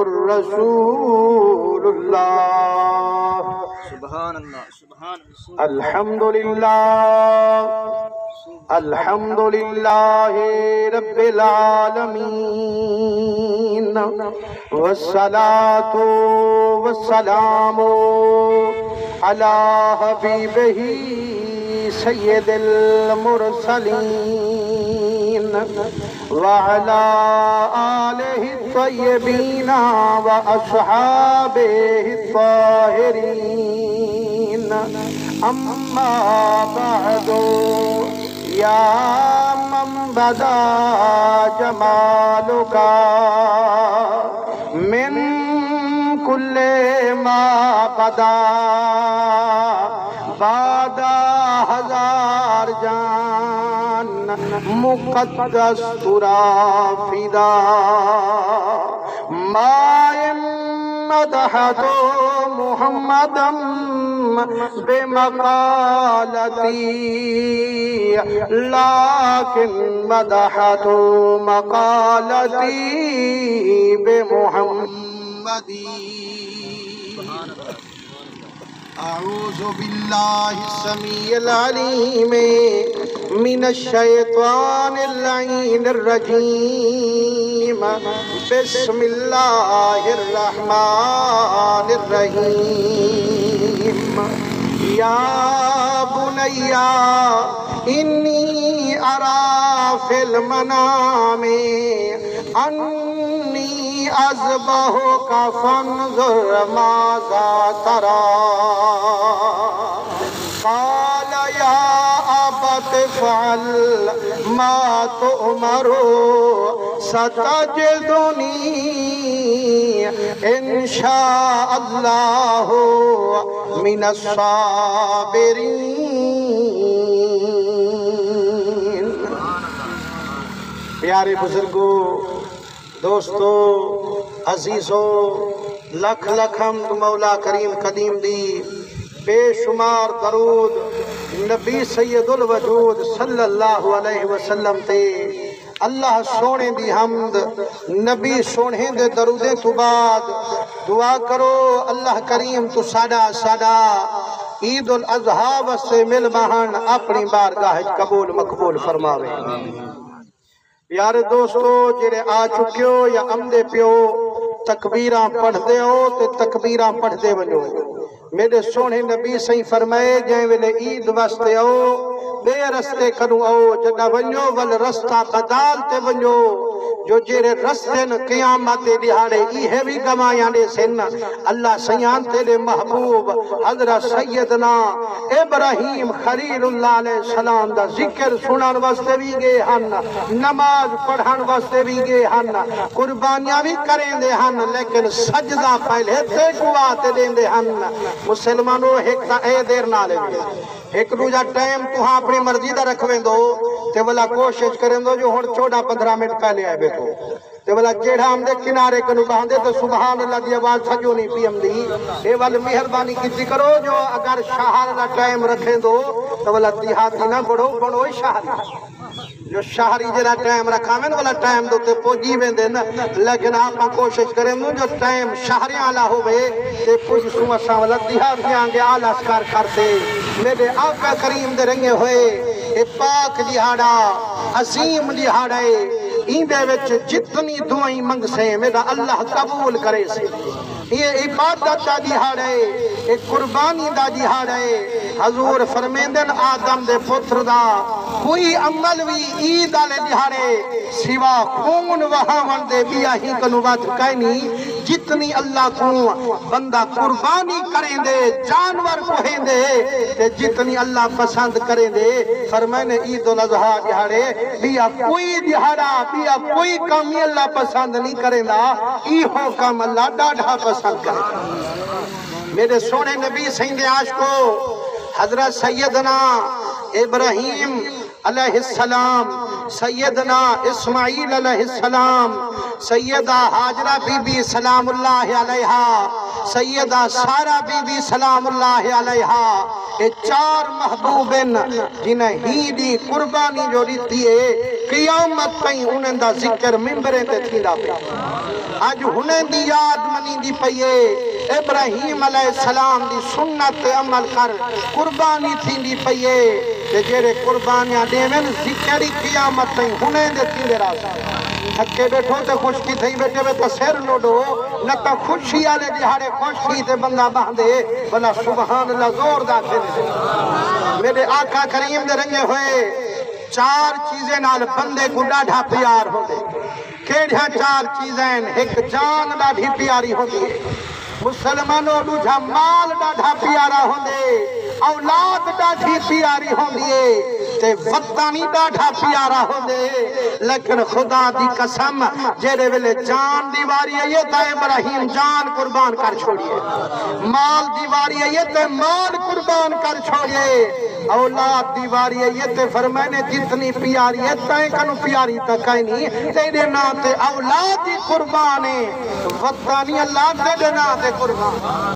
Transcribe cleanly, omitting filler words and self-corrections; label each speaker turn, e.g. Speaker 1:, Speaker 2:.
Speaker 1: رسول اللہ
Speaker 2: سبحان اللہ سبحان اللہ
Speaker 1: الحمد للہ رب العالمین والصلاة والسلام علی حبیبہ سید المرسلین وعلى آلہ الطیبین وأصحابہ الطاہرین اما بعد یا من بدا جمالک من کل ما بدا بعد ہزار جان مقدس ترا فدا ما مدحت محمدا بمقالتی لیکن مدحت مقالتی بمحمدی اعوذ باللہ السمیع العلیم من الشیطان اللعین الرجیم بسم اللہ الرحمن الرحیم یا بنی انی ارى فی المنام انی اذبحک فانظر ماذا ترى قال یا ابت افعل ما تؤمر ستجدنی ان شاء اللہ من الصابرین۔ پیارے بزرگوں، دوستو، عزیزو، لکھ لکھ حمد مولا کریم قدیم دی، بے شمار درود نبی سید الوجود صلی اللہ علیہ وسلم تے، اللہ سونے دی حمد نبی سونے دے درودیں تو بعد دعا کرو اللہ کریم تو ساڈا عید الاضحیٰ واسطے مل بہن اپنی بارگاہ قبول مقبول فرماوے۔ یارے دوستو، جڑے آ چکے ہو یا امدے پیو تکبیراں پڑھ دے ہو تے تکبیراں پڑھ دے ونجو۔ میرے سونے نبی صحیح فرمائے جائیں ویلے عید واسطے آؤ بے رستے کنو آؤ جگہ ونجو ول رستہ بدال تے ونجو جو جیرے رستے ن قیامت دیہاڑے یہ بھی گمایاں دے سن اللہ سیان تیرے محبوب حضرت سیدنا ابراہیم خلیل اللہ علیہ السلام دا ذکر سنن واسطے بھی گئے ہن، نماز پڑھن واسطے بھی گئے ہن، قربانیاں بھی کریں دے ہن، لیکن سجدہ پہلے تے گوات دیں دے ہن۔ مسلمانوں ایک تا اے دیر نہ لے ایک دوجا ٹائم تو ہاں اپنی مرضی دا رکھویں دو تے والا کوشش کریں دو جو ہون 14-15 منٹ پہلے آئے بیٹھو تے والا جیڑا ہم دے کنارے کنو باندے تو سبحان اللہ دی آواز سجو نہیں پی ہم دی اے والی مہربانی کسی کرو جو اگر شہر دا ٹائم رکھیں دو تو والا دیہاتی نہ بڑھو بڑھوئی شہری جو شہری جڑا ٹائم رکھاویں والا ٹائم دو تے پوجی ویں دے نا، لیکن آپ کوشش کریں دو جو ٹائم شہری آلہ ہوئے تے پوج سمسا والا دیہاتی آنگے آلہ اسکار کرتے۔ میرے آقا کریم دے رنگے ہوئے اے پاک دیہاڑا عظیم دیہاڑا ایندے وچ جتنی دعائیں منگ سے میرا اللہ قبول کرے سے۔ یہ عبادت دا دیہاڑا اے قربانی دا دیہاڑا حضور فرمیندن آدم دے پتر دا کوئی عمل بھی عید آلے دیہاڑے سوا خون وہاں دے بیا ہی کنو بات کہنی جتنی اللہ کو بندہ قربانی کریں دے جانور کوہیں دے تے جتنی اللہ پسند کریں دے فرمائنے عید الاضحیٰ دیہاڑے بیا کوئی دیہاڑا بیا کوئی کامی اللہ پسند نہیں کریں دا ایہو کام اللہ ڈاڑھا پسند کریں۔ میرے سونے نبی سیند عاشقو حضرت سیدنا ابراہیم علیہ السلام، سیدنا اسماعیل علیہ السلام، سیدہ حاجرہ بی بی سلام اللہ علیہا، سیدہ سارہ بی بی سلام اللہ علیہا، یہ 4 محبوبن جنہیں ہی دی قربانی جو ریتی ہے قیامت کہیں انہیں دا ذکر ممبریں تے تھی دا پہ۔ آج ہنے دی یاد منی دی پئیے ابراہیم علیہ السلام دی سنت عمل کر قربانی تھی دی پئیے کہ جیرے قربانیاں دیویں ذکری قیامت تھی ہنے دے تھی راستہ تھکے بیٹھو تے خوشکی تھی بیٹھے بے تو سر لوڈو نہ تا خوشی آلے دیہارے خوشکی تے بندہ باندے بلا سبحان اللہ زور دا پھر میرے آقا کریم دے رنگے ہوئے چار چیزیں نال بندے کو ڈاڑھا پیار ہو دے کیڑھا چار چیزیں ایک جان ڈاڑھی پیاری ہو دے مسلمانوں ڈوجھا مال ڈاڑھا پیارا ہو دے اولاد ڈاڑھی پیاری ہو دے تے وطنی ڈاڑھا پیارا ہو دے لیکن خدا دی قسم جیرے ویلے جان دیواری ہے یہ تا ابراہیم جان قربان کر چھوڑیے مال دیواری ہے یہ تے مال قربان کر چھوڑیے اولاد دیواری ہے یہ تے فرمائنے جتنی پیاری ہے تائیں کنو پیاری تکائی نہیں تیرے نا تے اولاد دی قربان ہے وطنی اللہ تیرے نا تے قربان